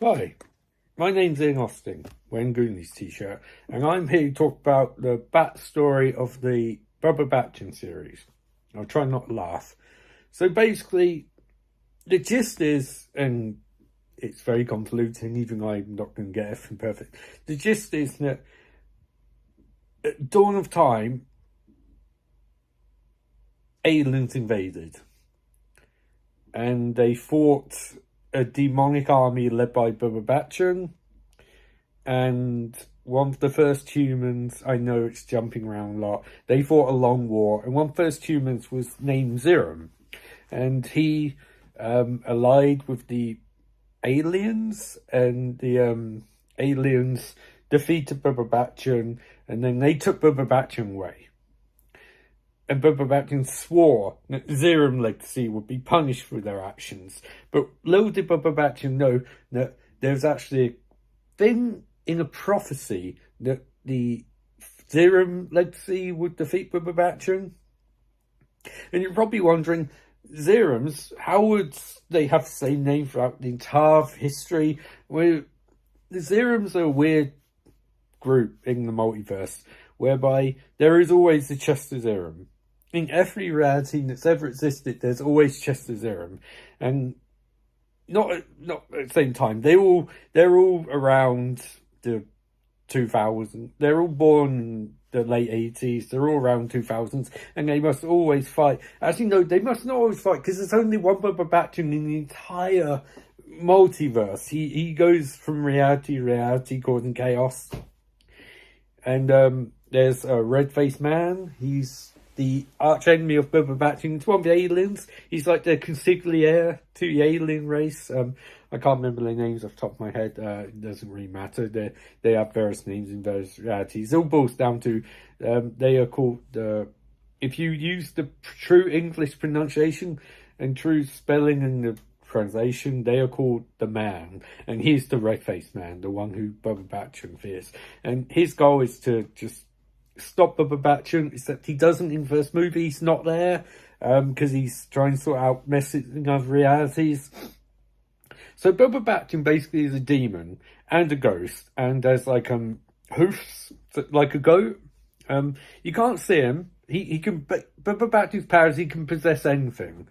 Hi, my name's Ian Austin, wearing Goonies t-shirt, and I'm here to talk about the backstory of the Barbatachtian series. I'll try not to laugh. So basically, the gist is, and it's very convoluted, even I'm not going to get everything perfect. The gist is that at dawn of time, aliens invaded, and they fought a demonic army led by Barbatachtian, and one of the first humans, I know it's jumping around a lot, they fought a long war, and one of the first humans was named Zerum, and he allied with the aliens, and the aliens defeated Barbatachtian, and then they took Barbatachtian away. And Barbatachtian swore that Zerum legacy would be punished for their actions. But little did Barbatachtian know that there's actually a thing in a prophecy that the Zerum legacy would defeat Barbatachtian. And you're probably wondering, Zerums, how would they have the same name throughout the entire history? Well, the Zerums are a weird group in the multiverse, whereby there is always the Chester Zerum. In every reality that's ever existed, there's always Chester Zerum, and not at the same time. They're all around the 2000s. They're all born in the late 80s. They're all around 2000s, and they must always fight. Actually, no, they must not always fight because there's only one Barbatachtian in the entire multiverse. He goes from reality to reality, causing chaos. And there's a red-faced man. He's the arch-enemy of Barbatachtian. It's one of the aliens. He's like the consigliere to the alien race. I can't remember their names off the top of my head. It doesn't really matter. They have various names in various realities. It all boils down to they are called, if you use the true English pronunciation and true spelling and the translation, they are called the Man, and he's the red-faced man, the one who Barbatachtian fears. And his goal is to just stop Barbatachtian, except he doesn't in the first movie. He's not there because he's trying to sort out messaging of realities. So Barbatachtian basically is a demon and a ghost, and there's like hoofs like a goat. You can't see him. He can, but Barbatachion's powers, he can possess anything.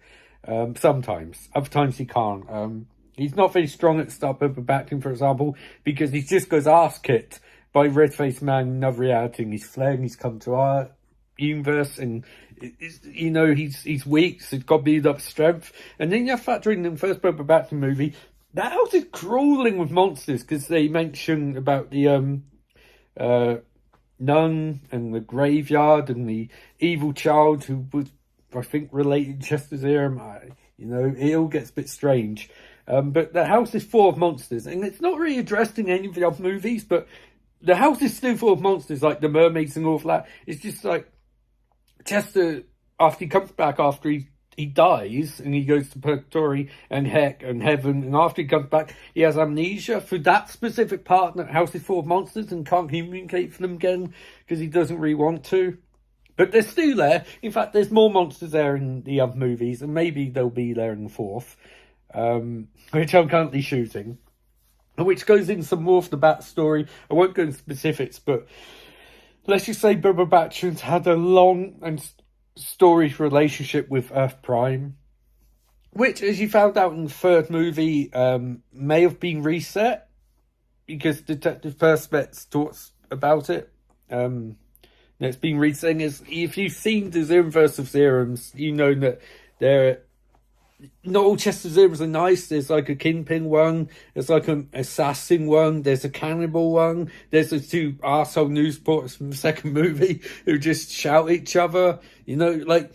Sometimes, other times he can't. He's not very strong at the start of Barbatachtian, for example, because he just goes ass kicked by red-faced man in another reality, and he's fled, he's come to our universe, and he's weak, so he's got to build up strength. And then you have to factor in the first Barbatachtian movie, that house is crawling with monsters, because they mention about the nun and the graveyard and the evil child who was, I think, related to Chester Zerum. It all gets a bit strange. But the house is full of monsters, and it's not really addressed in any of the other movies, but the house is still full of monsters, like the mermaids and all of that. It's just like Chester, after he comes back after he dies, and he goes to purgatory and heck and heaven, and after he comes back, he has amnesia for that specific part, and that house is full of monsters and can't communicate for them again because he doesn't really want to. But they're still there. In fact, there's more monsters there in the other movies, and maybe they'll be there in the fourth, which I'm currently shooting, which goes into some more of the backstory. I won't go into specifics, but let's just say Barbatachion's had a long and storied relationship with Earth Prime, which, as you found out in the third movie, may have been reset, because Detective Perspex talks about it. It's been reset. If you've seen the Zerum of Zerums, you know that they're not all Chester Zerums are nice. There's like a kingpin one, there's like an assassin one, there's a cannibal one, there's the two arsehole news reporters from the second movie who just shout at each other. Like,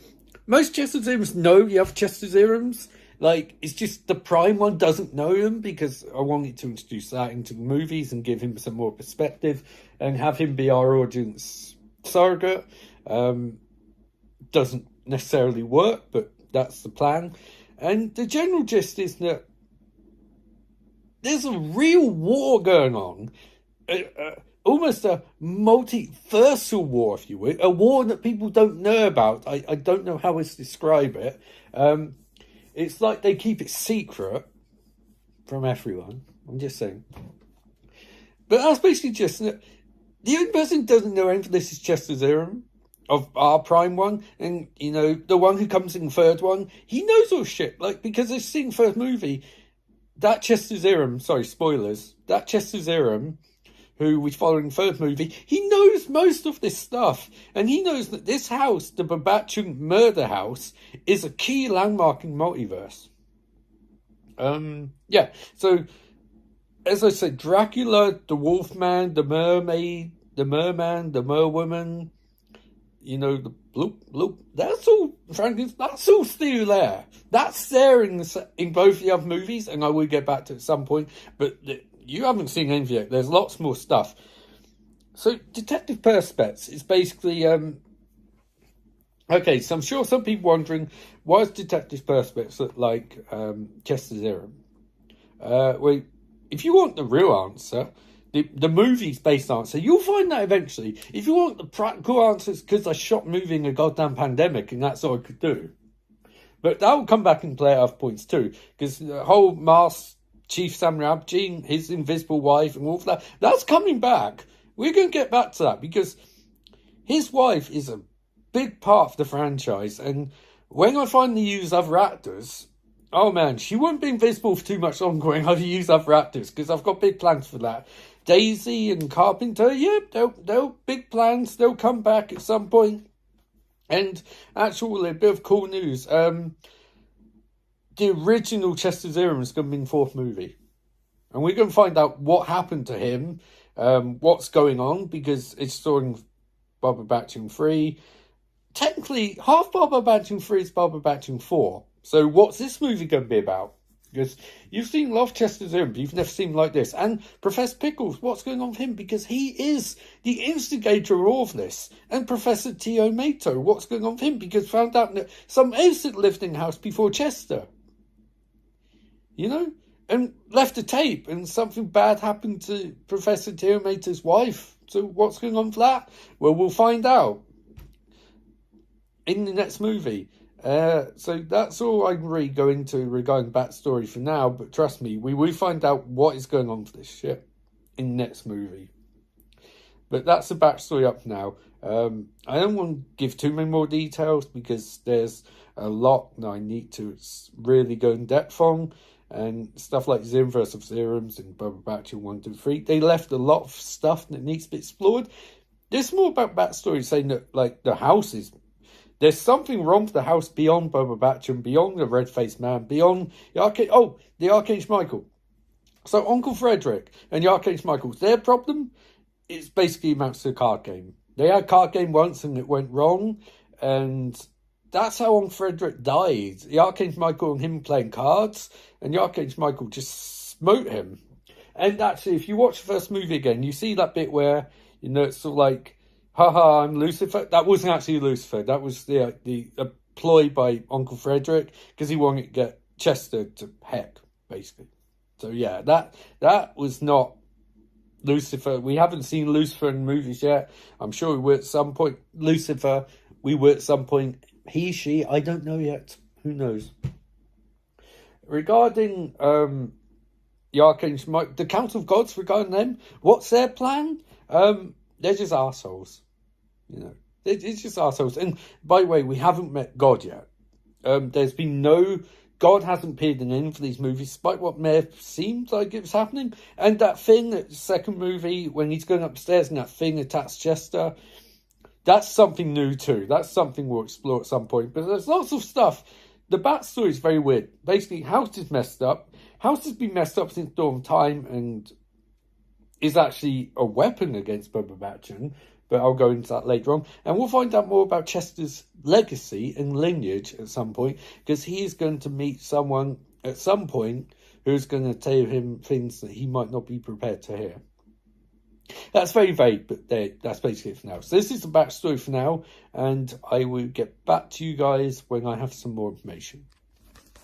most Chester Zerums know you have Chester Zerums. Like, it's just the Prime one doesn't know him, because I wanted to introduce that into the movies and give him some more perspective and have him be our audience surrogate. Doesn't necessarily work, but that's the plan. And the general gist is that there's a real war going on, almost a multiversal war, if you will, a war that people don't know about. I don't know how else to describe it. It's like they keep it secret, from everyone. I'm just saying. But that's basically just... The only person who doesn't know anything of this is Chester Zerum, of our Prime one. And, you know, the one who comes in third one, he knows all shit. Like, because I've seen first movie, that Chester Zerum, sorry, spoilers, that Chester Zerum, who we follow in third movie, he knows most of this stuff. And he knows that this house, the Barbatachtian murder house, is a key landmark in multiverse. Yeah, so... As I said, Dracula, the Wolfman, the Mermaid, the Merman, the Merwoman, you know, the bloop, bloop, that's all, frankly, that's all still there. That's there in both the other movies, and I will get back to it at some point, but you haven't seen any yet. There's lots more stuff. So, Detective Perspex is basically, okay, so I'm sure some people wondering, why is Detective Perspex look like Chester Zerum? Well, if you want the real answer, the movie's based answer, you'll find that eventually. If you want the practical answers, because I shot moving a goddamn pandemic and that's all I could do. But that will come back and play at other points too. Because the whole Masked Chief Samurai Abjin, his invisible wife and all of that, that's coming back. We're going to get back to that because his wife is a big part of the franchise. And when I finally use other actors... Oh man, she won't be invisible for too much longer when I use other actors, because I've got big plans for that. Daisy and Carpenter, yeah, they'll big plans, they'll come back at some point. And actually, a bit of cool news, the original Chester Zerum is going to be in the fourth movie. And we're going to find out what happened to him, what's going on, because it's starring Barbatachtian 3. Technically, half Barbatachtian 3 is Barbatachtian 4. So what's this movie going to be about? Because you've seen a lot of Chester Zerum, but you've never seen him like this. And Professor Pickles, what's going on with him? Because he is the instigator of all of this. And Professor Tio Mato, what's going on with him? Because found out that some innocent lived in the house before Chester. You know? And left a tape, and something bad happened to Professor Tio Mato's wife. So what's going on with that? Well, we'll find out in the next movie. So that's all I can really go into regarding backstory for now, but trust me, we will find out what is going on for this shit in the next movie. But that's the backstory up now. I don't want to give too many more details because there's a lot that I need to really go in depth on, and stuff like Zerum versus Zerums and Barbatachtian 1, 2, 3. They left a lot of stuff that needs to be explored. There's more about backstory saying that, like, the house is... There's something wrong with the house beyond Barbatachtian, beyond the red-faced man, beyond the Archangel Michael. So Uncle Frederick and the Archangel Michael, their problem is basically amounts to a card game. They had a card game once and it went wrong, and that's how Uncle Frederick died. The Archangel Michael and him playing cards, and the Archangel Michael just smote him. And actually, if you watch the first movie again, you see that bit where, you know, it's sort of like, haha, I'm Lucifer. That wasn't actually Lucifer. That was the ploy by Uncle Frederick because he wanted to get Chester to heck, basically. So yeah, that was not Lucifer. We haven't seen Lucifer in movies yet. I'm sure we will at some point. Lucifer, we will at some point. He, she, I don't know yet. Who knows? Regarding the Archangel, the Council of Gods, regarding them, what's their plan? They're just arseholes. You know, it's just arseholes. And by the way, we haven't met God yet. There's been no... God hasn't appeared in any of these movies, despite what may have seemed like it was happening. And that thing, that second movie, when he's going upstairs and that thing attacks Chester, that's something new too. That's something we'll explore at some point. But there's lots of stuff. The backstory is very weird. Basically, House is messed up. House has been messed up since Dawn of Time and is actually a weapon against Barbatachtian. But I'll go into that later on. And we'll find out more about Chester's legacy and lineage at some point. Because he is going to meet someone at some point who's going to tell him things that he might not be prepared to hear. That's very vague, but that's basically it for now. So this is the backstory for now. And I will get back to you guys when I have some more information.